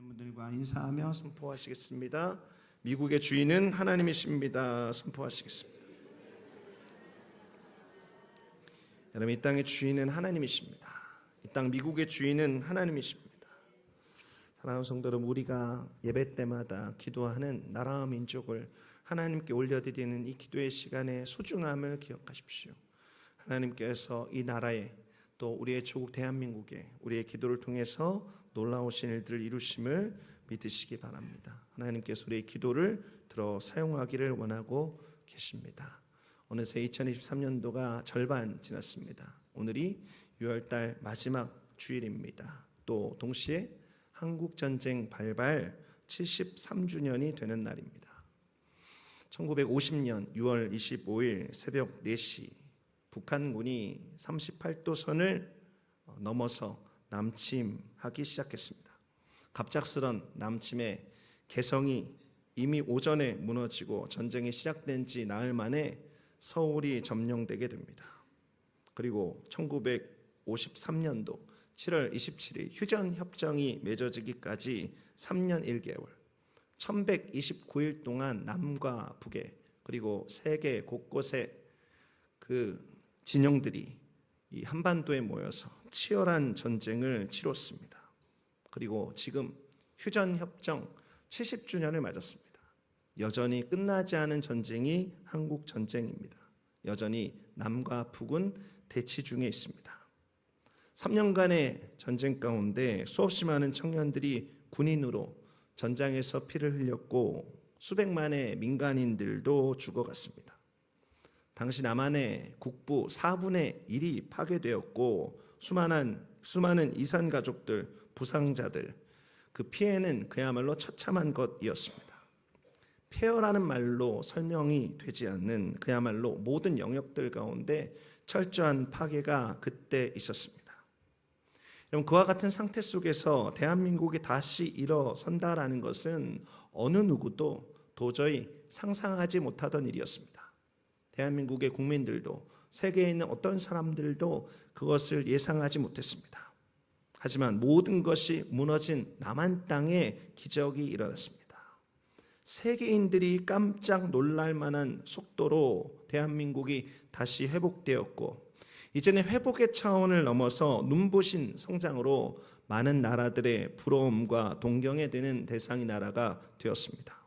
분들과 인사하며 선포하시겠습니다. 미국의 주인은 하나님이십니다. 선포하시겠습니다. 여러분, 이 땅의 주인은 하나님이십니다. 이 땅 미국의 주인은 하나님이십니다. 사랑하는 성도 여러분, 우리가 예배 때마다 기도하는 나라와 민족을 하나님께 올려드리는 이 기도의 시간의 소중함을 기억하십시오. 하나님께서 이 나라에 또 우리의 조국 대한민국에 우리의 기도를 통해서 놀라우신 일들을 이루심을 믿으시기 바랍니다. 하나님께서 우리의 기도를 들어 사용하기를 원하고 계십니다. 어느새 2023년도가 절반 지났습니다. 오늘이 6월달 마지막 주일입니다. 또 동시에 한국전쟁 발발 73주년이 되는 날입니다. 1950년 6월 25일 새벽 4시 북한군이 38도선을 넘어서 남침하기 시작했습니다. 갑작스런 남침에 개성이 이미 오전에 무너지고 전쟁이 시작된 지 나흘 만에 서울이 점령되게 됩니다. 그리고 1953년도 7월 27일 휴전협정이 맺어지기까지 3년 1개월 1129일 동안 남과 북에 그리고 세계 곳곳에 그 진영들이 이 한반도에 모여서 치열한 전쟁을 치렀습니다. 그리고 지금 휴전협정 70주년을 맞았습니다. 여전히 끝나지 않은 전쟁이 한국전쟁입니다. 여전히 남과 북은 대치 중에 있습니다. 3년간의 전쟁 가운데 수없이 많은 청년들이 군인으로 전장에서 피를 흘렸고 수백만의 민간인들도 죽어갔습니다. 당시 남한의 국부 4분의 1이 파괴되었고 수많은 이산 가족들, 부상자들, 그 피해는 그야말로 처참한 것이었습니다. 폐허라는 말로 설명이 되지 않는 그야말로 모든 영역들 가운데 철저한 파괴가 그때 있었습니다. 여러분, 그와 같은 상태 속에서 대한민국이 다시 일어선다라는 것은 어느 누구도 도저히 상상하지 못하던 일이었습니다. 대한민국의 국민들도 세계에 있는 어떤 사람들도 그것을 예상하지 못했습니다. 하지만 모든 것이 무너진 남한 땅에 기적이 일어났습니다. 세계인들이 깜짝 놀랄 만한 속도로 대한민국이 다시 회복되었고 이제는 회복의 차원을 넘어서 눈부신 성장으로 많은 나라들의 부러움과 동경에 되는 대상이 나라가 되었습니다.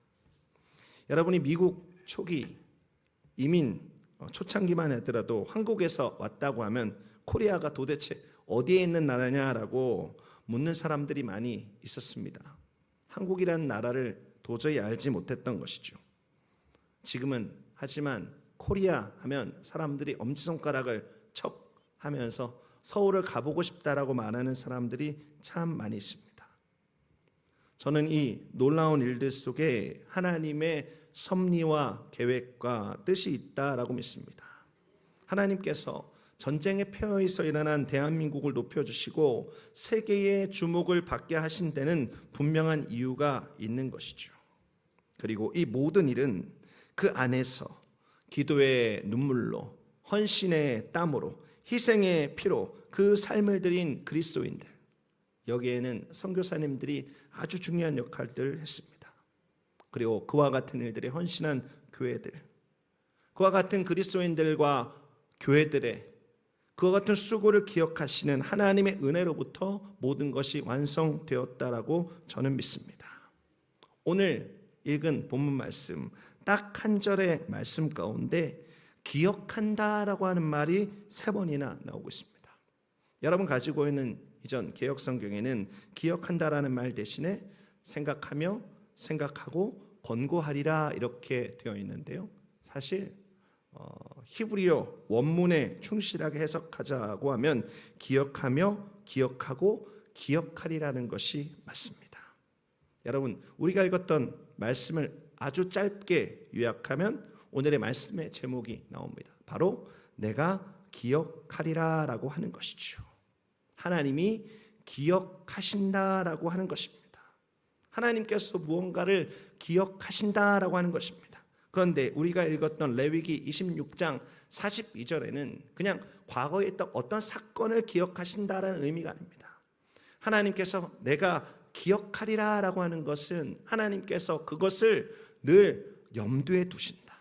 여러분이 미국 초기 이민 초창기만 하더라도 한국에서 왔다고 하면 코리아가 도대체 어디에 있는 나라냐라고 묻는 사람들이 많이 있었습니다. 한국이라는 나라를 도저히 알지 못했던 것이죠. 지금은 하지만 코리아 하면 사람들이 엄지손가락을 척 하면서 서울을 가보고 싶다라고 말하는 사람들이 참 많이 있습니다. 저는 이 놀라운 일들 속에 하나님의 섭리와 계획과 뜻이 있다라고 믿습니다. 하나님께서 전쟁의 폐허에서 일어난 대한민국을 높여주시고 세계의 주목을 받게 하신 데는 분명한 이유가 있는 것이죠. 그리고 이 모든 일은 그 안에서 기도의 눈물로 헌신의 땀으로 희생의 피로 그 삶을 드린 그리스도인들, 여기에는 선교사님들이 아주 중요한 역할들을 했습니다. 그리고 그와 같은 일들에 헌신한 교회들, 그와 같은 그리스도인들과 교회들의 그와 같은 수고를 기억하시는 하나님의 은혜로부터 모든 것이 완성되었다라고 저는 믿습니다. 오늘 읽은 본문 말씀 딱 한 절의 말씀 가운데 기억한다라고 하는 말이 3번이나 나오고 있습니다. 여러분 가지고 있는 이전 개역성경에는 기억한다라는 말 대신에 생각하며 생각하고 권고하리라 이렇게 되어 있는데요. 사실 히브리어 원문에 충실하게 해석하자고 하면 기억하며 기억하고 기억하리라는 것이 맞습니다. 여러분, 우리가 읽었던 말씀을 아주 짧게 요약하면 오늘의 말씀의 제목이 나옵니다. 바로 내가 기억하리라라고 하는 것이죠. 하나님이 기억하신다라고 하는 것입니다. 하나님께서 무언가를 기억하신다라고 하는 것입니다. 그런데 우리가 읽었던 레위기 26장 42절에는 그냥 과거에 있던 어떤 사건을 기억하신다라는 의미가 아닙니다. 하나님께서 내가 기억하리라 라고 하는 것은 하나님께서 그것을 늘 염두에 두신다,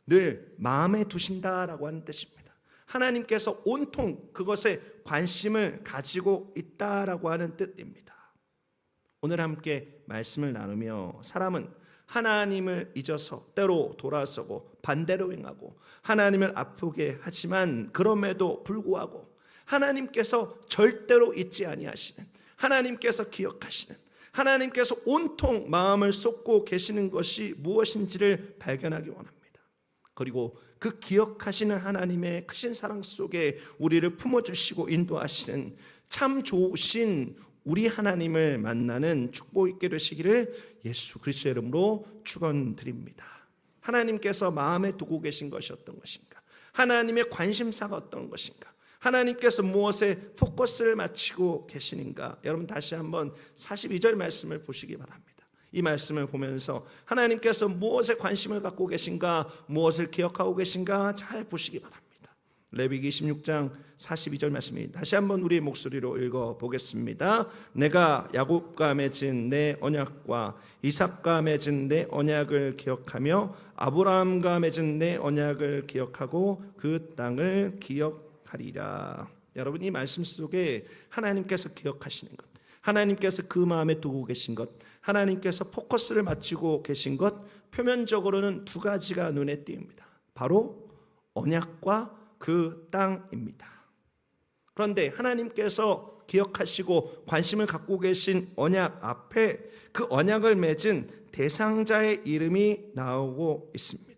늘 마음에 두신다라고 하는 뜻입니다. 하나님께서 온통 그것에 관심을 가지고 있다라고 하는 뜻입니다. 오늘 함께 말씀을 나누며 사람은 하나님을 잊어서 때로 돌아서고 반대로 행하고 하나님을 아프게 하지만 그럼에도 불구하고 하나님께서 절대로 잊지 아니하시는, 하나님께서 기억하시는, 하나님께서 온통 마음을 쏟고 계시는 것이 무엇인지를 발견하기 원합니다. 그리고 그 기억하시는 하나님의 크신 사랑 속에 우리를 품어주시고 인도하시는 참 좋으신 우리 하나님을 만나는 축복 있게 되시기를 예수 그리스도의 이름으로 축원드립니다. 하나님께서 마음에 두고 계신 것이 어떤 것인가? 하나님의 관심사가 어떤 것인가? 하나님께서 무엇에 포커스를 맞추고 계시는가? 여러분 다시 한번 42절 말씀을 보시기 바랍니다. 이 말씀을 보면서 하나님께서 무엇에 관심을 갖고 계신가, 무엇을 기억하고 계신가 잘 보시기 바랍니다. 레위기 26장 42절 말씀입니다. 다시 한번 우리의 목소리로 읽어보겠습니다. 내가 야곱과 맺은 내 언약과 이삭과 맺은 내 언약을 기억하며 아브라함과 맺은 내 언약을 기억하고 그 땅을 기억하리라. 여러분 이 말씀 속에 하나님께서 기억하시는 것, 하나님께서 그 마음에 두고 계신 것, 하나님께서 포커스를 맞추고 계신 것, 표면적으로는 두 가지가 눈에 띄입니다. 바로 언약과 그 땅입니다. 그런데 하나님께서 기억하시고 관심을 갖고 계신 언약 앞에 그 언약을 맺은 대상자의 이름이 나오고 있습니다.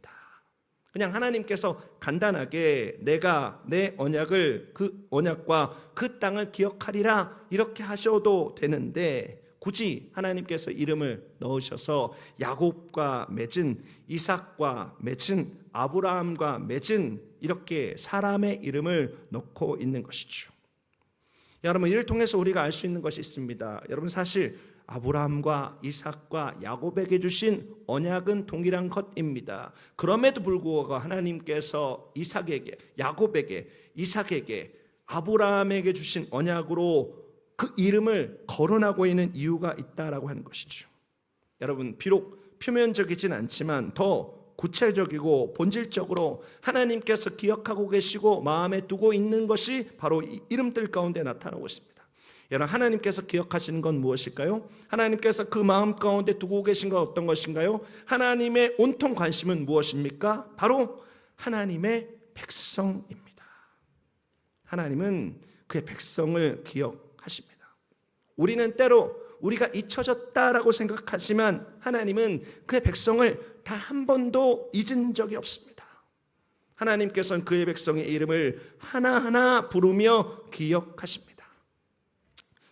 그냥 하나님께서 간단하게 내가 내 언약을, 그 언약과 그 땅을 기억하리라 이렇게 하셔도 되는데 굳이 하나님께서 이름을 넣으셔서 야곱과 맺은, 이삭과 맺은, 아브라함과 맺은 이렇게 사람의 이름을 넣고 있는 것이죠. 여러분 이를 통해서 우리가 알 수 있는 것이 있습니다. 여러분 사실 아브라함과 이삭과 야곱에게 주신 언약은 동일한 것입니다. 그럼에도 불구하고 하나님께서 이삭에게, 야곱에게, 이삭에게, 아브라함에게 주신 언약으로 그 이름을 거론하고 있는 이유가 있다라고 하는 것이죠. 여러분 비록 표면적이진 않지만 더 구체적이고 본질적으로 하나님께서 기억하고 계시고 마음에 두고 있는 것이 바로 이 이름들 가운데 나타나고 있습니다. 여러분 하나님께서 기억하시는 건 무엇일까요? 하나님께서 그 마음 가운데 두고 계신 건 어떤 것인가요? 하나님의 온통 관심은 무엇입니까? 바로 하나님의 백성입니다. 하나님은 그의 백성을 기억하십니다. 우리는 때로 우리가 잊혀졌다라고 생각하지만 하나님은 그의 백성을 단 한 번도 잊은 적이 없습니다. 하나님께서는 그의 백성의 이름을 하나하나 부르며 기억하십니다.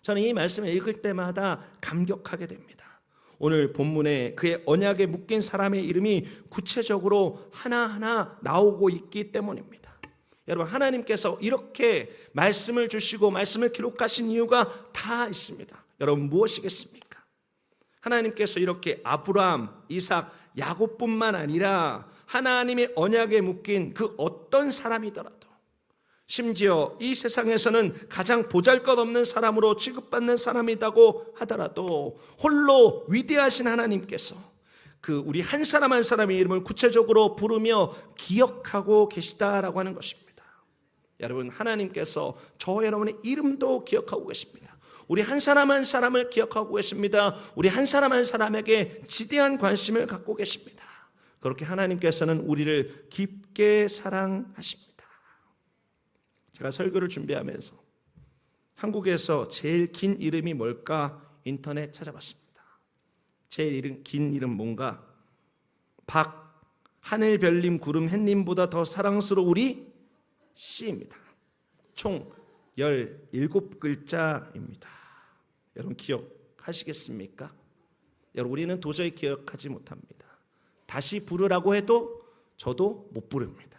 저는 이 말씀을 읽을 때마다 감격하게 됩니다. 오늘 본문에 그의 언약에 묶인 사람의 이름이 구체적으로 하나하나 나오고 있기 때문입니다. 여러분 하나님께서 이렇게 말씀을 주시고 말씀을 기록하신 이유가 다 있습니다. 여러분 무엇이겠습니까? 하나님께서 이렇게 아브라함, 이삭, 야곱뿐만 아니라 하나님의 언약에 묶인 그 어떤 사람이더라도 심지어 이 세상에서는 가장 보잘것없는 사람으로 취급받는 사람이라고 하더라도 홀로 위대하신 하나님께서 그 우리 한 사람 한 사람의 이름을 구체적으로 부르며 기억하고 계시다라고 하는 것입니다. 여러분 하나님께서 저 여러분의 이름도 기억하고 계십니다. 우리 한 사람 한 사람을 기억하고 계십니다. 우리 한 사람 한 사람에게 지대한 관심을 갖고 계십니다. 그렇게 하나님께서는 우리를 깊게 사랑하십니다. 제가 설교를 준비하면서 한국에서 제일 긴 이름이 뭘까 인터넷 찾아봤습니다. 제일 긴 이름 뭔가? 박, 하늘 별님 구름 햇님보다 더 사랑스러우리 씨입니다. 총 17글자입니다. 여러분 기억하시겠습니까? 여러분 우리는 도저히 기억하지 못합니다. 다시 부르라고 해도 저도 못 부릅니다.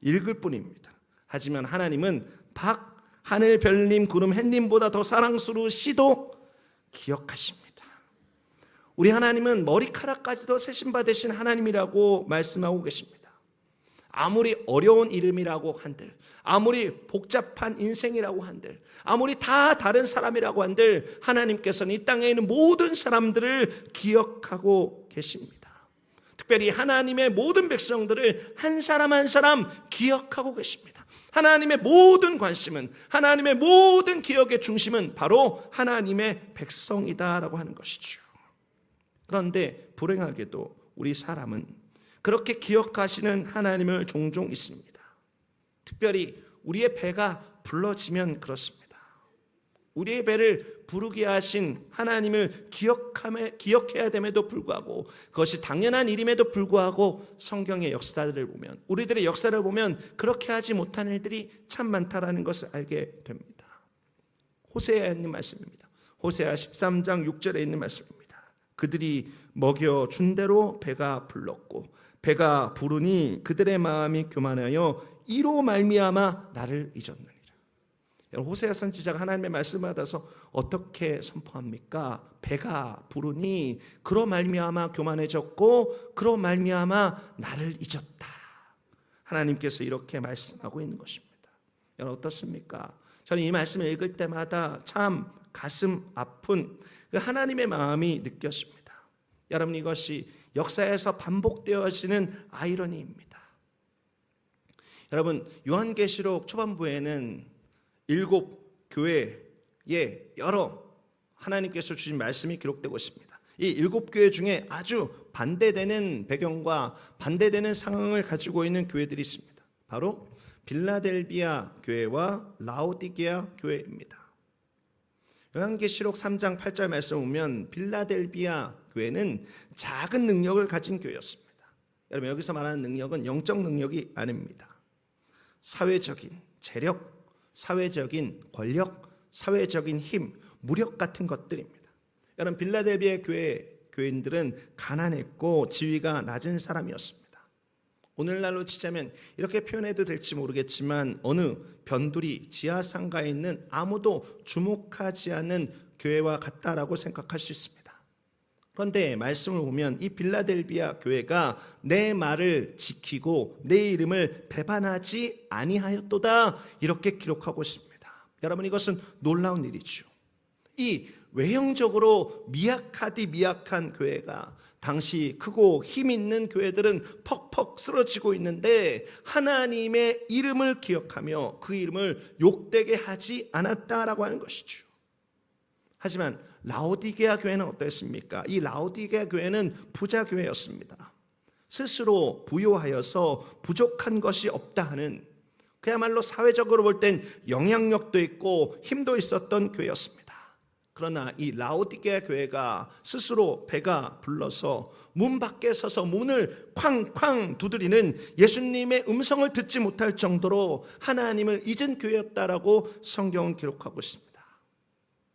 읽을 뿐입니다. 하지만 하나님은 박, 하늘, 별님, 구름, 햇님보다 더 사랑스러우시도 기억하십니다. 우리 하나님은 머리카락까지도 세심받으신 하나님이라고 말씀하고 계십니다. 아무리 어려운 이름이라고 한들, 아무리 복잡한 인생이라고 한들, 아무리 다 다른 사람이라고 한들 하나님께서는 이 땅에 있는 모든 사람들을 기억하고 계십니다. 특별히 하나님의 모든 백성들을 한 사람 한 사람 기억하고 계십니다. 하나님의 모든 관심은, 하나님의 모든 기억의 중심은 바로 하나님의 백성이다라고 하는 것이죠. 그런데 불행하게도 우리 사람은 그렇게 기억하시는 하나님을 종종 있습니다. 특별히 우리의 배가 불러지면 그렇습니다. 우리의 배를 부르게 하신 하나님을 기억해야 됨에도 불구하고, 그것이 당연한 일임에도 불구하고 성경의 역사를 보면, 우리들의 역사를 보면 그렇게 하지 못한 일들이 참 많다라는 것을 알게 됩니다. 호세아에 있는 말씀입니다. 호세아 13장 6절에 있는 말씀입니다. 그들이 먹여준 대로 배가 불렀고 배가 부르니 그들의 마음이 교만하여 이로 말미암아 나를 잊었느니라. 호세아 선지자가 하나님의 말씀을 받아서 어떻게 선포합니까? 배가 부르니 그로 말미암아 교만해졌고 그로 말미암아 나를 잊었다. 하나님께서 이렇게 말씀하고 있는 것입니다. 여러분 어떻습니까? 저는 이 말씀을 읽을 때마다 참 가슴 아픈 그 하나님의 마음이 느껴집니다. 여러분 이것이 역사에서 반복되어지는 아이러니입니다. 여러분 요한계시록 초반부에는 7 교회에 여러 하나님께서 주신 말씀이 기록되고 있습니다. 이 7 교회 중에 아주 반대되는 배경과 반대되는 상황을 가지고 있는 교회들이 있습니다. 바로 빌라델비아 교회와 라오디게아 교회입니다. 요한계시록 3장 8절 말씀 보면 빌라델비아 교회는 작은 능력을 가진 교회였습니다. 여러분 여기서 말하는 능력은 영적 능력이 아닙니다. 사회적인 재력, 사회적인 권력, 사회적인 힘, 무력 같은 것들입니다. 여러분 빌라델비아 교인들은 가난했고 지위가 낮은 사람이었습니다. 오늘날로 치자면 이렇게 표현해도 될지 모르겠지만 어느 변두리 지하상가에 있는 아무도 주목하지 않는 교회와 같다라고 생각할 수 있습니다. 그런데 말씀을 보면 이 빌라델비아 교회가 내 말을 지키고 내 이름을 배반하지 아니하였도다 이렇게 기록하고 있습니다. 여러분 이것은 놀라운 일이죠. 이 외형적으로 미약하디 미약한 교회가 당시 크고 힘 있는 교회들은 퍽퍽 쓰러지고 있는데 하나님의 이름을 기억하며 그 이름을 욕되게 하지 않았다라고 하는 것이죠. 하지만 라오디게아 교회는 어땠습니까? 이 라오디게아 교회는 부자 교회였습니다. 스스로 부요하여서 부족한 것이 없다 하는, 그야말로 사회적으로 볼 땐 영향력도 있고 힘도 있었던 교회였습니다. 그러나 이 라오디게아 교회가 스스로 배가 불러서 문 밖에 서서 문을 쾅쾅 두드리는 예수님의 음성을 듣지 못할 정도로 하나님을 잊은 교회였다라고 성경은 기록하고 있습니다.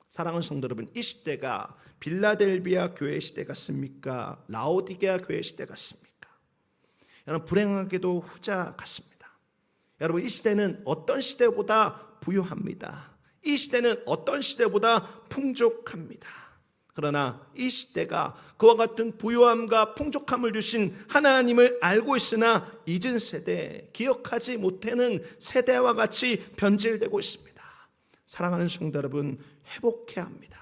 사랑하는 성도 여러분, 이 시대가 빌라델비아 교회 시대 같습니까? 라오디게아 교회 시대 같습니까? 여러분 불행하게도 후자 같습니다. 여러분 이 시대는 어떤 시대보다 부유합니다. 이 시대는 어떤 시대보다 풍족합니다. 그러나 이 시대가 그와 같은 부유함과 풍족함을 주신 하나님을 알고 있으나 잊은 세대, 기억하지 못하는 세대와 같이 변질되고 있습니다. 사랑하는 성도 여러분, 회복해야 합니다.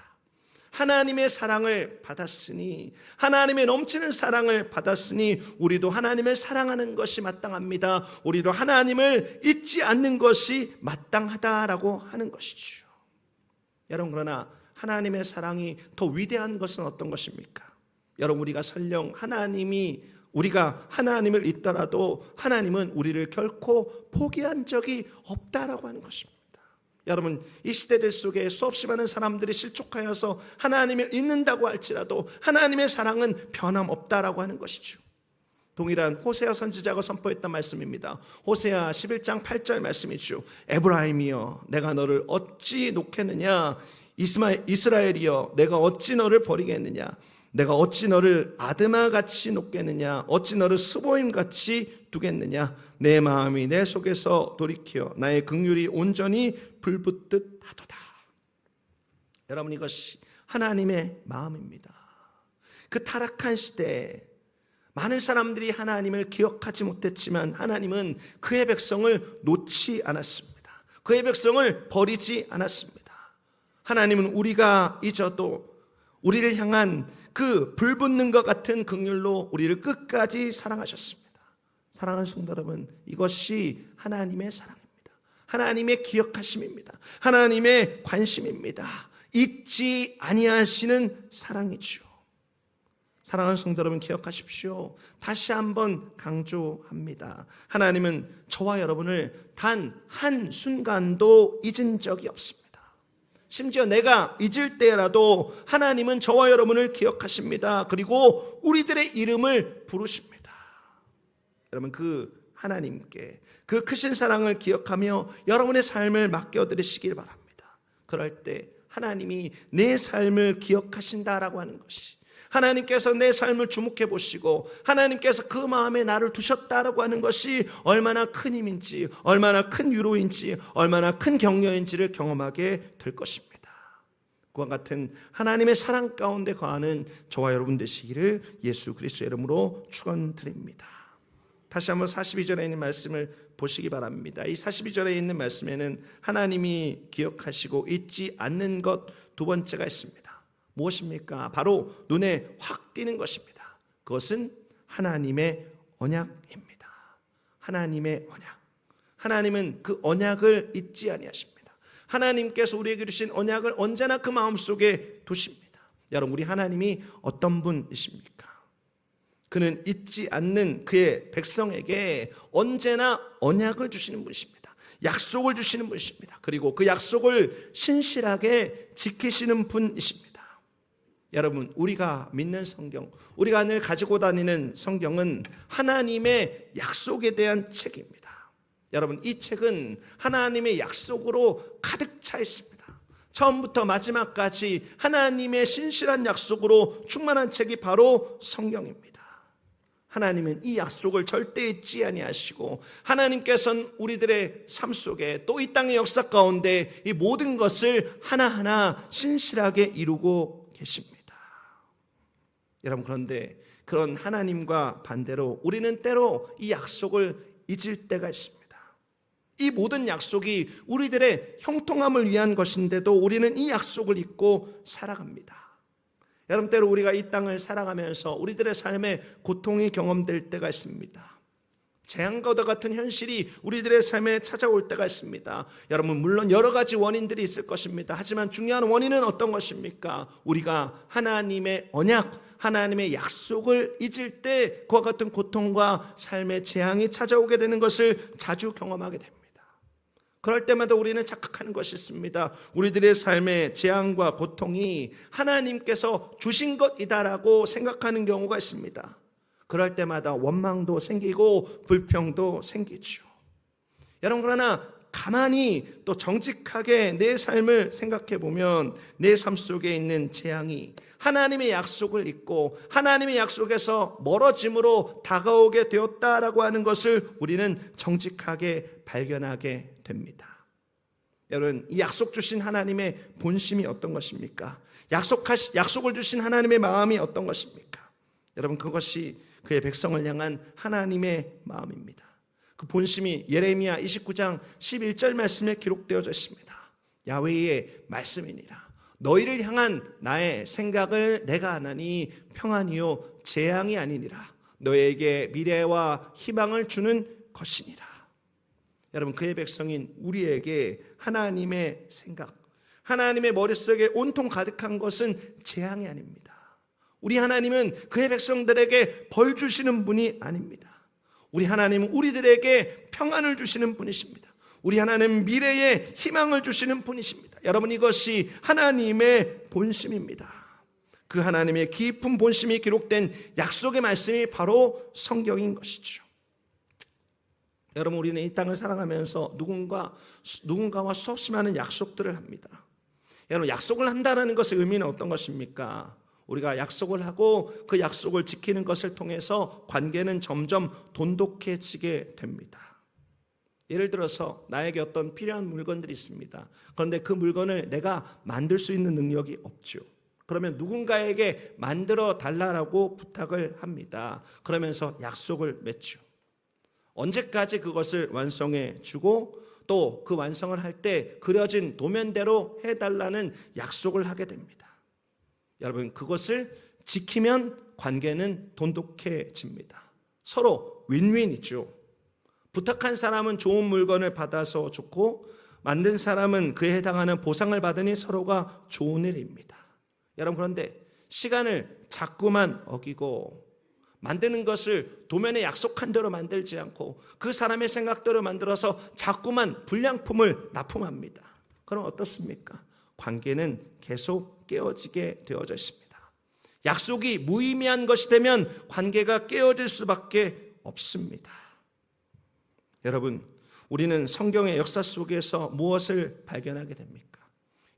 하나님의 사랑을 받았으니, 하나님의 넘치는 사랑을 받았으니 우리도 하나님을 사랑하는 것이 마땅합니다. 우리도 하나님을 잊지 않는 것이 마땅하다라고 하는 것이죠. 여러분 그러나 하나님의 사랑이 더 위대한 것은 어떤 것입니까? 여러분 우리가 설령 우리가 하나님을 잊더라도 하나님은 우리를 결코 포기한 적이 없다라고 하는 것입니다. 여러분 이 시대들 속에 수없이 많은 사람들이 실족하여서 하나님을 잊는다고 할지라도 하나님의 사랑은 변함없다라고 하는 것이죠. 동일한 호세아 선지자가 선포했던 말씀입니다. 호세아 11장 8절 말씀이죠. 에브라임이여 내가 너를 어찌 놓겠느냐, 이스라엘이여 내가 어찌 너를 버리겠느냐, 내가 어찌 너를 아드마같이 놓겠느냐, 어찌 너를 스보임같이 두겠느냐, 내 마음이 내 속에서 돌이켜 나의 긍휼이 온전히 불붙듯 하도다. 여러분 이것이 하나님의 마음입니다. 그 타락한 시대에 많은 사람들이 하나님을 기억하지 못했지만 하나님은 그의 백성을 놓지 않았습니다. 그의 백성을 버리지 않았습니다. 하나님은 우리가 잊어도 우리를 향한 그 불붙는 것 같은 긍휼로 우리를 끝까지 사랑하셨습니다. 사랑하는 성도 여러분, 이것이 하나님의 사랑입니다. 하나님의 기억하심입니다. 하나님의 관심입니다. 잊지 아니하시는 사랑이죠. 사랑하는 성도 여러분, 기억하십시오. 다시 한번 강조합니다. 하나님은 저와 여러분을 단 한순간도 잊은 적이 없습니다. 심지어 내가 잊을 때라도 하나님은 저와 여러분을 기억하십니다. 그리고 우리들의 이름을 부르십니다. 여러분, 그 하나님께 그 크신 사랑을 기억하며 여러분의 삶을 맡겨드리시길 바랍니다. 그럴 때 하나님이 내 삶을 기억하신다라고 하는 것이, 하나님께서 내 삶을 주목해 보시고 하나님께서 그 마음에 나를 두셨다라고 하는 것이 얼마나 큰 힘인지, 얼마나 큰 위로인지, 얼마나 큰 격려인지를 경험하게 될 것입니다. 그와 같은 하나님의 사랑 가운데 거하는 저와 여러분 되시기를 예수 그리스도의 이름으로 축원드립니다. 다시 한번 42절에 있는 말씀을 보시기 바랍니다. 이 42절에 있는 말씀에는 하나님이 기억하시고 잊지 않는 것 두 번째가 있습니다. 무엇입니까? 바로 눈에 확 띄는 것입니다. 그것은 하나님의 언약입니다. 하나님의 언약. 하나님은 그 언약을 잊지 아니하십니다. 하나님께서 우리에게 주신 언약을 언제나 그 마음속에 두십니다. 여러분, 우리 하나님이 어떤 분이십니까? 그는 잊지 않는 그의 백성에게 언제나 언약을 주시는 분이십니다. 약속을 주시는 분이십니다. 그리고 그 약속을 신실하게 지키시는 분이십니다. 여러분, 우리가 믿는 성경, 우리가 늘 가지고 다니는 성경은 하나님의 약속에 대한 책입니다. 여러분, 이 책은 하나님의 약속으로 가득 차 있습니다. 처음부터 마지막까지 하나님의 신실한 약속으로 충만한 책이 바로 성경입니다. 하나님은 이 약속을 절대 잊지 아니하시고 하나님께서는 우리들의 삶 속에 또 이 땅의 역사 가운데 이 모든 것을 하나하나 신실하게 이루고 계십니다. 여러분, 그런데 그런 하나님과 반대로 우리는 때로 이 약속을 잊을 때가 있습니다. 이 모든 약속이 우리들의 형통함을 위한 것인데도 우리는 이 약속을 잊고 살아갑니다. 여러분, 때로 우리가 이 땅을 살아가면서 우리들의 삶에 고통이 경험될 때가 있습니다. 재앙과 같은 현실이 우리들의 삶에 찾아올 때가 있습니다. 여러분, 물론 여러 가지 원인들이 있을 것입니다. 하지만 중요한 원인은 어떤 것입니까? 우리가 하나님의 언약, 하나님의 약속을 잊을 때 그와 같은 고통과 삶의 재앙이 찾아오게 되는 것을 자주 경험하게 됩니다. 그럴 때마다 우리는 착각하는 것이 있습니다. 우리들의 삶의 재앙과 고통이 하나님께서 주신 것이다라고 생각하는 경우가 있습니다. 그럴 때마다 원망도 생기고 불평도 생기죠. 여러분, 그러나 가만히 또 정직하게 내 삶을 생각해 보면 내 삶 속에 있는 재앙이 하나님의 약속을 잊고 하나님의 약속에서 멀어짐으로 다가오게 되었다라고 하는 것을 우리는 정직하게 발견하게 됩니다. 여러분, 이 약속 주신 하나님의 본심이 어떤 것입니까? 약속을 주신 하나님의 마음이 어떤 것입니까? 여러분, 그것이 그의 백성을 향한 하나님의 마음입니다. 그 본심이 예레미야 29장 11절 말씀에 기록되어져 있습니다. 야훼의 말씀이니라. 너희를 향한 나의 생각을 내가 아나니 평안이요 재앙이 아니니라. 너에게 미래와 희망을 주는 것이니라. 여러분, 그의 백성인 우리에게 하나님의 생각, 하나님의 머릿속에 온통 가득한 것은 재앙이 아닙니다. 우리 하나님은 그의 백성들에게 벌 주시는 분이 아닙니다. 우리 하나님은 우리들에게 평안을 주시는 분이십니다. 우리 하나님은 미래에 희망을 주시는 분이십니다. 여러분, 이것이 하나님의 본심입니다. 그 하나님의 깊은 본심이 기록된 약속의 말씀이 바로 성경인 것이죠. 여러분, 우리는 이 땅을 살아가면서 누군가와 수없이 많은 약속들을 합니다. 여러분, 약속을 한다는 것의 의미는 어떤 것입니까? 우리가 약속을 하고 그 약속을 지키는 것을 통해서 관계는 점점 돈독해지게 됩니다. 예를 들어서 나에게 어떤 필요한 물건들이 있습니다. 그런데 그 물건을 내가 만들 수 있는 능력이 없죠. 그러면 누군가에게 만들어 달라고 부탁을 합니다. 그러면서 약속을 맺죠. 언제까지 그것을 완성해 주고 또 그 완성을 할 때 그려진 도면대로 해달라는 약속을 하게 됩니다. 여러분, 그것을 지키면 관계는 돈독해집니다. 서로 윈윈이죠. 부탁한 사람은 좋은 물건을 받아서 좋고 만든 사람은 그에 해당하는 보상을 받으니 서로가 좋은 일입니다. 여러분, 그런데 시간을 자꾸만 어기고 만드는 것을 도면에 약속한 대로 만들지 않고 그 사람의 생각대로 만들어서 자꾸만 불량품을 납품합니다. 그럼 어떻습니까? 관계는 계속 깨어지게 되어져 있습니다. 약속이 무의미한 것이 되면 관계가 깨어질 수밖에 없습니다. 여러분, 우리는 성경의 역사 속에서 무엇을 발견하게 됩니까?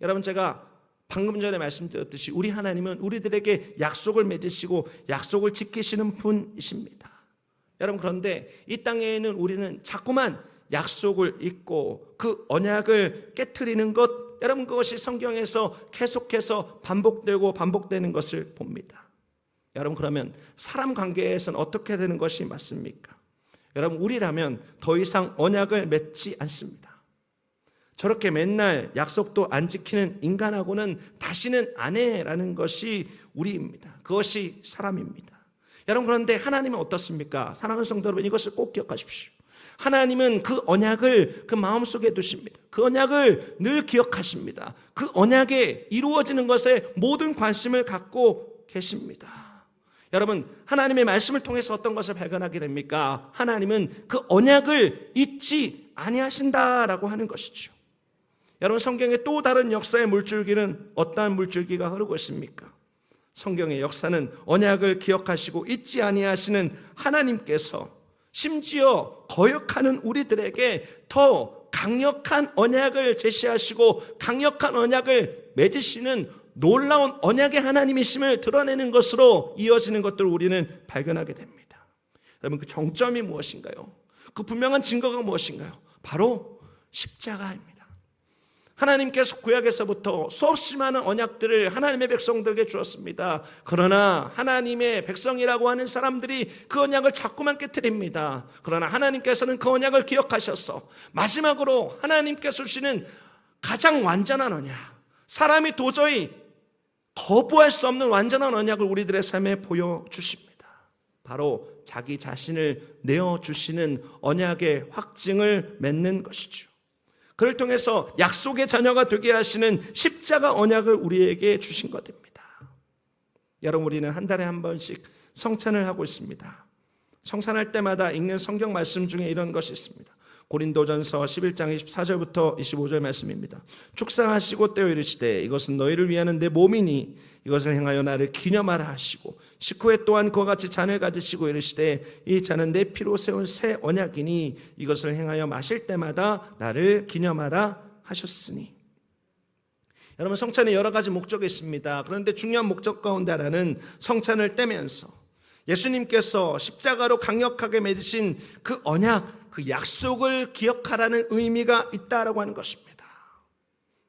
여러분, 제가 방금 전에 말씀드렸듯이 우리 하나님은 우리들에게 약속을 맺으시고 약속을 지키시는 분이십니다. 여러분, 그런데 이 땅에는 우리는 자꾸만 약속을 잊고 그 언약을 깨트리는 것, 여러분, 그것이 성경에서 계속해서 반복되는 것을 봅니다. 여러분, 그러면 사람 관계에서는 어떻게 되는 것이 맞습니까? 여러분, 우리라면 더 이상 언약을 맺지 않습니다. 저렇게 맨날 약속도 안 지키는 인간하고는 다시는 안 해라는 것이 우리입니다. 그것이 사람입니다. 여러분, 그런데 하나님은 어떻습니까? 사랑하는 성도 여러분, 이것을 꼭 기억하십시오. 하나님은 그 언약을 그 마음속에 두십니다. 그 언약을 늘 기억하십니다. 그 언약에 이루어지는 것에 모든 관심을 갖고 계십니다. 여러분, 하나님의 말씀을 통해서 어떤 것을 발견하게 됩니까? 하나님은 그 언약을 잊지 아니하신다라고 하는 것이죠. 여러분, 성경의 또 다른 역사의 물줄기는 어떠한 물줄기가 흐르고 있습니까? 성경의 역사는 언약을 기억하시고 잊지 아니하시는 하나님께서 심지어 거역하는 우리들에게 더 강력한 언약을 제시하시고 강력한 언약을 맺으시는 놀라운 언약의 하나님이심을 드러내는 것으로 이어지는 것들을 우리는 발견하게 됩니다. 여러분, 그 정점이 무엇인가요? 그 분명한 증거가 무엇인가요? 바로 십자가입니다. 하나님께서 구약에서부터 수없이 많은 언약들을 하나님의 백성들에게 주었습니다. 그러나 하나님의 백성이라고 하는 사람들이 그 언약을 자꾸만 깨트립니다. 그러나 하나님께서는 그 언약을 기억하셔서 마지막으로 하나님께서 주시는 가장 완전한 언약, 사람이 도저히 거부할 수 없는 완전한 언약을 우리들의 삶에 보여주십니다. 바로 자기 자신을 내어주시는 언약의 확증을 맺는 것이죠. 그를 통해서 약속의 자녀가 되게 하시는 십자가 언약을 우리에게 주신 것입니다. 여러분, 우리는 한 달에 한 번씩 성찬을 하고 있습니다. 성찬할 때마다 읽는 성경 말씀 중에 이런 것이 있습니다. 고린도전서 11장 24절부터 25절 말씀입니다. 축사하시고 떼어 이르시되 이것은 너희를 위하는 내 몸이니 이것을 행하여 나를 기념하라 하시고 식후에 또한 그와 같이 잔을 가지시고 이르시되 이 잔은 내 피로 세운 새 언약이니 이것을 행하여 마실 때마다 나를 기념하라 하셨으니. 여러분, 성찬에 여러 가지 목적이 있습니다. 그런데 중요한 목적 가운데 하나는 성찬을 떼면서 예수님께서 십자가로 강력하게 맺으신 그 언약, 그 약속을 기억하라는 의미가 있다라고 하는 것입니다.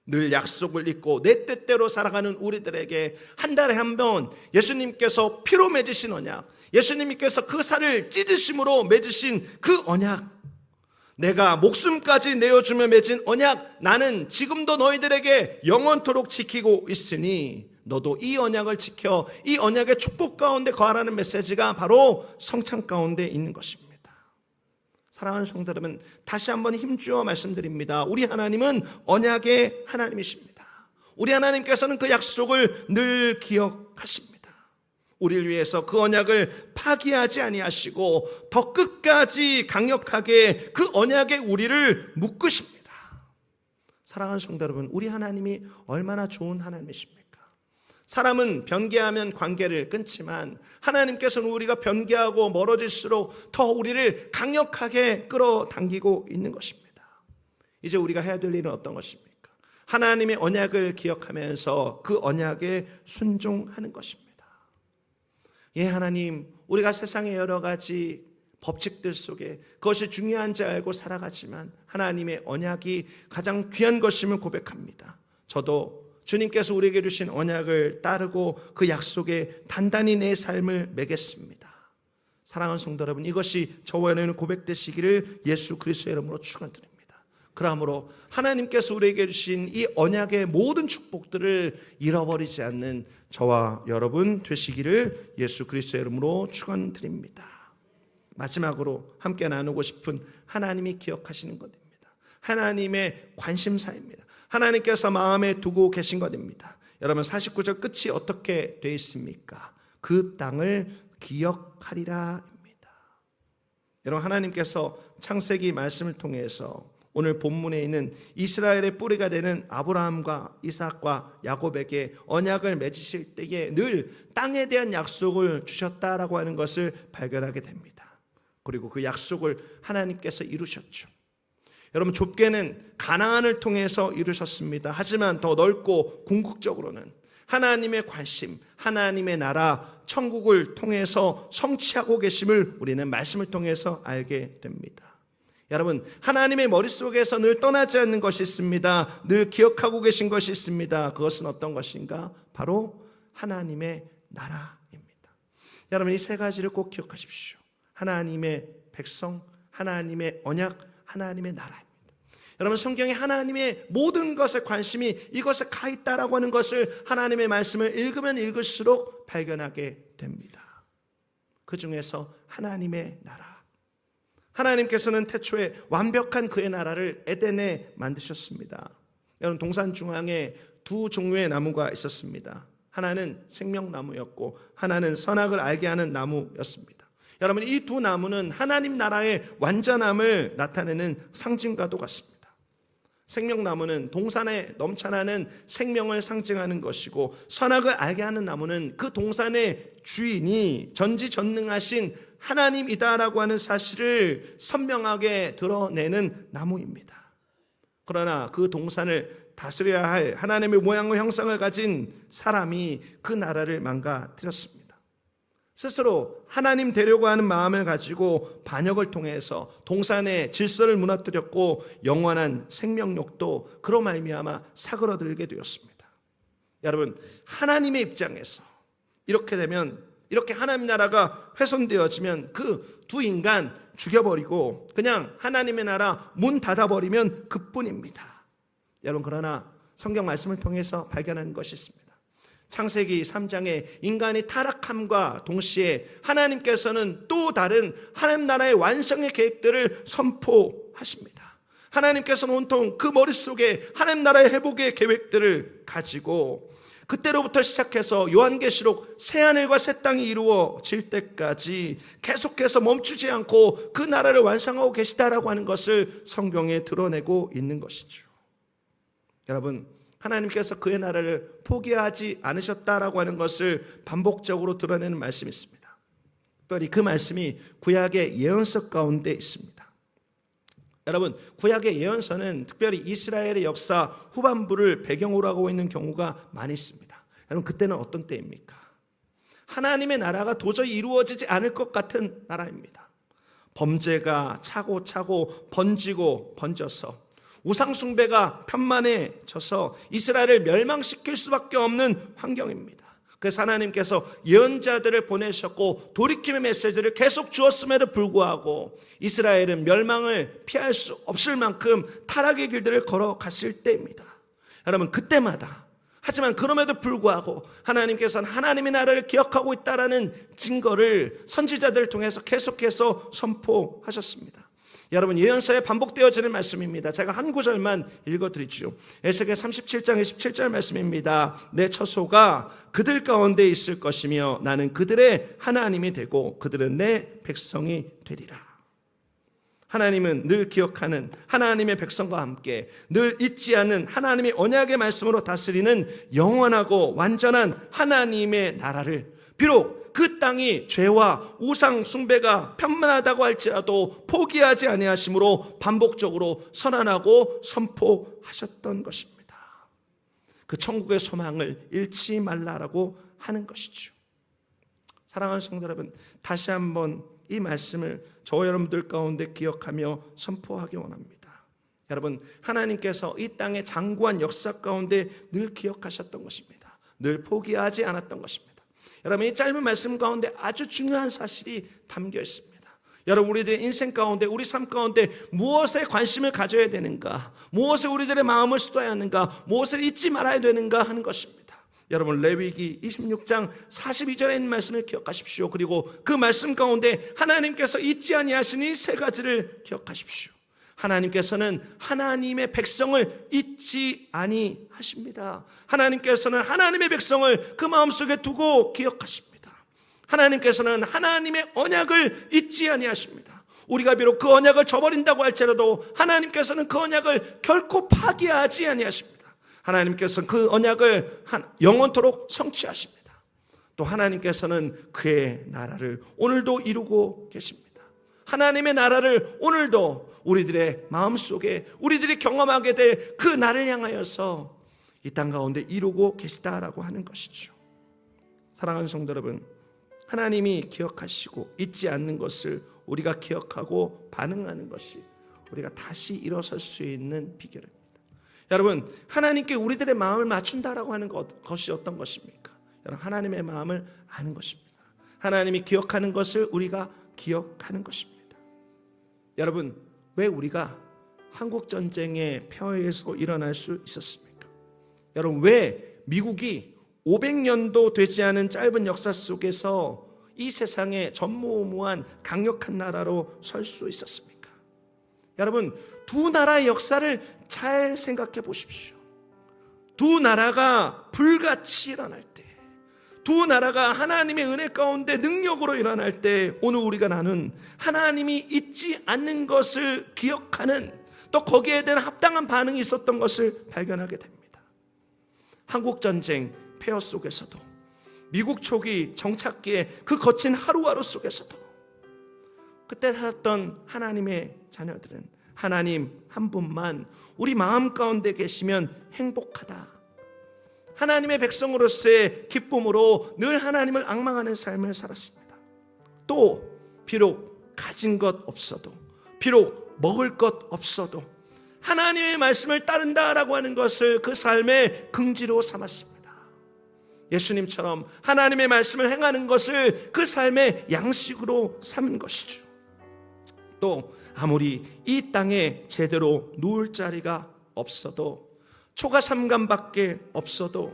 늘 약속을 잊고 내 뜻대로 살아가는 우리들에게 한 달에 한 번 예수님께서 피로 맺으신 언약, 예수님께서 그 살을 찢으심으로 맺으신 그 언약, 내가 목숨까지 내어주며 맺은 언약, 나는 지금도 너희들에게 영원토록 지키고 있으니 너도 이 언약을 지켜 이 언약의 축복 가운데 거하라는 메시지가 바로 성찬 가운데 있는 것입니다. 사랑하는 성도 여러분, 다시 한번 힘주어 말씀드립니다. 우리 하나님은 언약의 하나님이십니다. 우리 하나님께서는 그 약속을 늘 기억하십니다. 우리를 위해서 그 언약을 파기하지 아니하시고 더 끝까지 강력하게 그 언약에 우리를 묶으십니다. 사랑하는 성도 여러분, 우리 하나님이 얼마나 좋은 하나님이십니까? 사람은 변개하면 관계를 끊지만 하나님께서는 우리가 변개하고 멀어질수록 더 우리를 강력하게 끌어당기고 있는 것입니다. 이제 우리가 해야 될 일은 어떤 것입니까? 하나님의 언약을 기억하면서 그 언약에 순종하는 것입니다. 예, 하나님, 우리가 세상의 여러 가지 법칙들 속에 그것이 중요한지 알고 살아가지만 하나님의 언약이 가장 귀한 것임을 고백합니다. 저도 주님께서 우리에게 주신 언약을 따르고 그 약속에 단단히 내 삶을 매겠습니다. 사랑하는 성도 여러분, 이것이 저와 여러분의 고백되시기를 예수 그리스도의 이름으로 축원드립니다. 그러므로 하나님께서 우리에게 주신 이 언약의 모든 축복들을 잃어버리지 않는 저와 여러분 되시기를 예수 그리스도의 이름으로 축원드립니다. 마지막으로 함께 나누고 싶은 하나님이 기억하시는 것입니다. 하나님의 관심사입니다. 하나님께서 마음에 두고 계신 것입니다. 여러분 49절 끝이 어떻게 되어 있습니까? 그 땅을 기억하리라입니다. 여러분 하나님께서 창세기 말씀을 통해서 오늘 본문에 있는 이스라엘의 뿌리가 되는 아브라함과 이삭과 야곱에게 언약을 맺으실 때에 늘 땅에 대한 약속을 주셨다라고 하는 것을 발견하게 됩니다. 그리고 그 약속을 하나님께서 이루셨죠. 여러분 좁게는 가나안을 통해서 이루셨습니다. 하지만 더 넓고 궁극적으로는 하나님의 관심, 하나님의 나라, 천국을 통해서 성취하고 계심을 우리는 말씀을 통해서 알게 됩니다. 여러분 하나님의 머릿속에서 늘 떠나지 않는 것이 있습니다. 늘 기억하고 계신 것이 있습니다. 그것은 어떤 것인가? 바로 하나님의 나라입니다. 여러분 이 세 가지를 꼭 기억하십시오. 하나님의 백성, 하나님의 언약, 하나님의 나라입니다. 여러분 성경에 하나님의 모든 것에 관심이 이것에 가 있다라고 하는 것을 하나님의 말씀을 읽으면 읽을수록 발견하게 됩니다. 그 중에서 하나님의 나라, 하나님께서는 태초에 완벽한 그의 나라를 에덴에 만드셨습니다. 여러분 동산 중앙에 두 종류의 나무가 있었습니다. 하나는 생명나무였고 하나는 선악을 알게 하는 나무였습니다. 여러분 이 두 나무는 하나님 나라의 완전함을 나타내는 상징과도 같습니다. 생명나무는 동산에 넘쳐나는 생명을 상징하는 것이고 선악을 알게 하는 나무는 그 동산의 주인이 전지전능하신 하나님이다라고 하는 사실을 선명하게 드러내는 나무입니다. 그러나 그 동산을 다스려야 할 하나님의 모양과 형상을 가진 사람이 그 나라를 망가뜨렸습니다. 스스로 하나님 되려고 하는 마음을 가지고 반역을 통해서 동산의 질서를 무너뜨렸고 영원한 생명력도 그로 말미암아 사그러들게 되었습니다. 여러분 하나님의 입장에서 이렇게 되면, 이렇게 하나님 나라가 훼손되어지면 그 두 인간 죽여버리고 그냥 하나님의 나라 문 닫아버리면 그뿐입니다. 여러분 그러나 성경 말씀을 통해서 발견한 것이 있습니다. 창세기 3장에 인간이 타락함과 동시에 하나님께서는 또 다른 하나님 나라의 완성의 계획들을 선포하십니다. 하나님께서는 온통 그 머릿속에 하나님 나라의 회복의 계획들을 가지고 그때로부터 시작해서 요한계시록 새하늘과 새 땅이 이루어질 때까지 계속해서 멈추지 않고 그 나라를 완성하고 계시다라고 하는 것을 성경에 드러내고 있는 것이죠. 여러분 하나님께서 그의 나라를 포기하지 않으셨다라고 하는 것을 반복적으로 드러내는 말씀이 있습니다. 특별히 그 말씀이 구약의 예언서 가운데 있습니다. 여러분 구약의 예언서는 특별히 이스라엘의 역사 후반부를 배경으로 하고 있는 경우가 많이 있습니다. 여러분 그때는 어떤 때입니까? 하나님의 나라가 도저히 이루어지지 않을 것 같은 나라입니다. 범죄가 차고차고 번져서 우상 숭배가 편만해져서 이스라엘을 멸망시킬 수밖에 없는 환경입니다. 그래서 하나님께서 예언자들을 보내셨고 돌이킴의 메시지를 계속 주었음에도 불구하고 이스라엘은 멸망을 피할 수 없을 만큼 타락의 길들을 걸어갔을 때입니다. 여러분 그때마다 하지만 그럼에도 불구하고 하나님께서는 하나님의 나라를 기억하고 있다라는 증거를 선지자들을 통해서 계속해서 선포하셨습니다. 여러분 예언서에 반복되어지는 말씀입니다. 제가 한 구절만 읽어드리죠. 에스겔 37장 27절 말씀입니다. 내 처소가 그들 가운데 있을 것이며 나는 그들의 하나님이 되고 그들은 내 백성이 되리라. 하나님은 늘 기억하는 하나님의 백성과 함께 늘 잊지 않는 하나님의 언약의 말씀으로 다스리는 영원하고 완전한 하나님의 나라를, 비록 그 땅이 죄와 우상 숭배가 편만하다고 할지라도 포기하지 아니하심으로 반복적으로 선언하고 선포하셨던 것입니다. 그 천국의 소망을 잃지 말라라고 하는 것이죠. 사랑하는 성도 여러분, 다시 한번 이 말씀을 저와 여러분들 가운데 기억하며 선포하기 원합니다. 여러분, 하나님께서 이 땅의 장구한 역사 가운데 늘 기억하셨던 것입니다. 늘 포기하지 않았던 것입니다. 여러분, 이 짧은 말씀 가운데 아주 중요한 사실이 담겨 있습니다. 여러분, 우리들의 인생 가운데, 우리 삶 가운데 무엇에 관심을 가져야 되는가, 무엇에 우리들의 마음을 쏟아야 하는가, 무엇을 잊지 말아야 되는가 하는 것입니다. 여러분, 레위기 26장 42절에 있는 말씀을 기억하십시오. 그리고 그 말씀 가운데 하나님께서 잊지 아니하시니 세 가지를 기억하십시오. 하나님께서는 하나님의 백성을 잊지 아니하십니다. 하나님께서는 하나님의 백성을 그 마음속에 두고 기억하십니다. 하나님께서는 하나님의 언약을 잊지 아니하십니다. 우리가 비록 그 언약을 저버린다고 할지라도 하나님께서는 그 언약을 결코 파기하지 아니하십니다. 하나님께서는 그 언약을 영원토록 성취하십니다. 또 하나님께서는 그의 나라를 오늘도 이루고 계십니다. 하나님의 나라를 오늘도 우리들의 마음속에 우리들이 경험하게 될 그 날을 향하여서 이 땅 가운데 이루고 계시다라고 하는 것이죠. 사랑하는 성도 여러분, 하나님이 기억하시고 잊지 않는 것을 우리가 기억하고 반응하는 것이 우리가 다시 일어설 수 있는 비결입니다. 여러분, 하나님께 우리들의 마음을 맞춘다라고 하는 것이 어떤 것입니까? 여러분, 하나님의 마음을 아는 것입니다. 하나님이 기억하는 것을 우리가 기억하는 것입니다. 여러분, 왜 우리가 한국전쟁의 폐허에서 일어날 수 있었습니까? 여러분, 왜 미국이 500년도 되지 않은 짧은 역사 속에서 이 세상에 전무후무한 강력한 나라로 설 수 있었습니까? 여러분, 두 나라의 역사를 잘 생각해 보십시오. 두 나라가 불같이 일어날 때, 두 나라가 하나님의 은혜 가운데 능력으로 일어날 때 오늘 우리가 나눈 하나님이 잊지 않는 것을 기억하는, 또 거기에 대한 합당한 반응이 있었던 것을 발견하게 됩니다. 한국전쟁 폐허 속에서도, 미국 초기 정착기의 그 거친 하루하루 속에서도 그때 살았던 하나님의 자녀들은 하나님 한 분만 우리 마음 가운데 계시면 행복하다, 하나님의 백성으로서의 기쁨으로 늘 하나님을 앙망하는 삶을 살았습니다. 또 비록 가진 것 없어도, 비록 먹을 것 없어도 하나님의 말씀을 따른다라고 하는 것을 그 삶의 긍지로 삼았습니다. 예수님처럼 하나님의 말씀을 행하는 것을 그 삶의 양식으로 삼은 것이죠. 또 아무리 이 땅에 제대로 누울 자리가 없어도, 초가 3간밖에 없어도,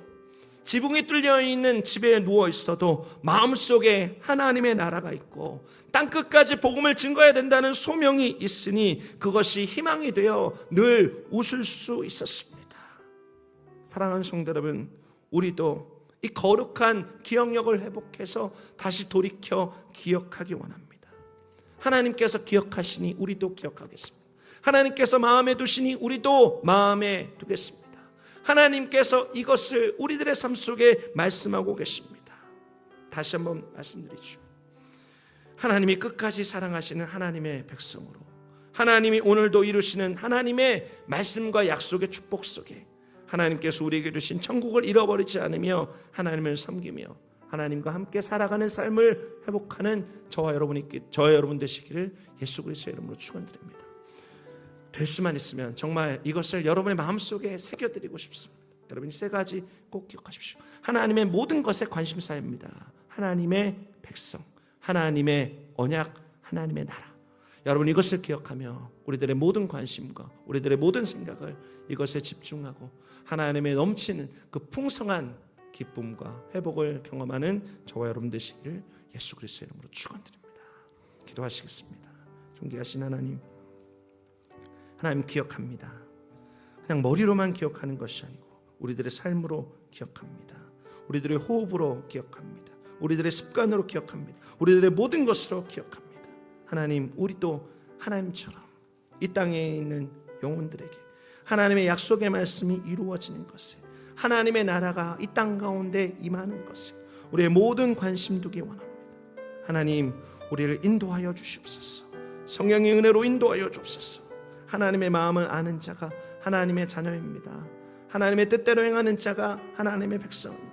지붕이 뚫려 있는 집에 누워 있어도 마음속에 하나님의 나라가 있고 땅끝까지 복음을 증거해야 된다는 소명이 있으니 그것이 희망이 되어 늘 웃을 수 있었습니다. 사랑하는 성도 여러분, 우리도 이 거룩한 기억력을 회복해서 다시 돌이켜 기억하기 원합니다. 하나님께서 기억하시니 우리도 기억하겠습니다. 하나님께서 마음에 두시니 우리도 마음에 두겠습니다. 하나님께서 이것을 우리들의 삶 속에 말씀하고 계십니다. 다시 한번 말씀드리죠. 하나님이 끝까지 사랑하시는 하나님의 백성으로, 하나님이 오늘도 이루시는 하나님의 말씀과 약속의 축복 속에 하나님께서 우리에게 주신 천국을 잃어버리지 않으며 하나님을 섬기며 하나님과 함께 살아가는 삶을 회복하는 저와 여러분 되시기를 예수 그리스도의 이름으로 축원드립니다. 될 수만 있으면 정말 이것을 여러분의 마음속에 새겨드리고 싶습니다. 여러분, 이 세 가지 꼭 기억하십시오. 하나님의 모든 것에 관심사입니다. 하나님의 백성, 하나님의 언약, 하나님의 나라. 여러분, 이것을 기억하며 우리들의 모든 관심과 우리들의 모든 생각을 이것에 집중하고 하나님의 넘치는 그 풍성한 기쁨과 회복을 경험하는 저와 여러분 되시기를 예수 그리스도의 이름으로 축원드립니다. 기도하시겠습니다. 존귀하신 하나님, 하나님 기억합니다. 그냥 머리로만 기억하는 것이 아니고 우리들의 삶으로 기억합니다. 우리들의 호흡으로 기억합니다. 우리들의 습관으로 기억합니다. 우리들의 모든 것으로 기억합니다. 하나님, 우리도 하나님처럼 이 땅에 있는 영혼들에게 하나님의 약속의 말씀이 이루어지는 것에, 하나님의 나라가 이 땅 가운데 임하는 것에 우리의 모든 관심 두기 원합니다. 하나님, 우리를 인도하여 주시옵소서. 성령의 은혜로 인도하여 주옵소서. 하나님의 마음을 아는 자가 하나님의 자녀입니다. 하나님의 뜻대로 행하는 자가 하나님의 백성입니다.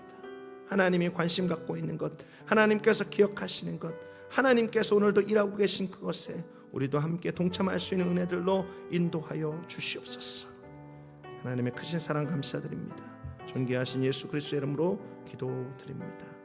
하나님이 관심 갖고 있는 것, 하나님께서 기억하시는 것, 하나님께서 오늘도 일하고 계신 그것에 우리도 함께 동참할 수 있는 은혜들로 인도하여 주시옵소서. 하나님의 크신 사랑 감사드립니다. 존귀하신 예수 그리스도의 이름으로 기도드립니다.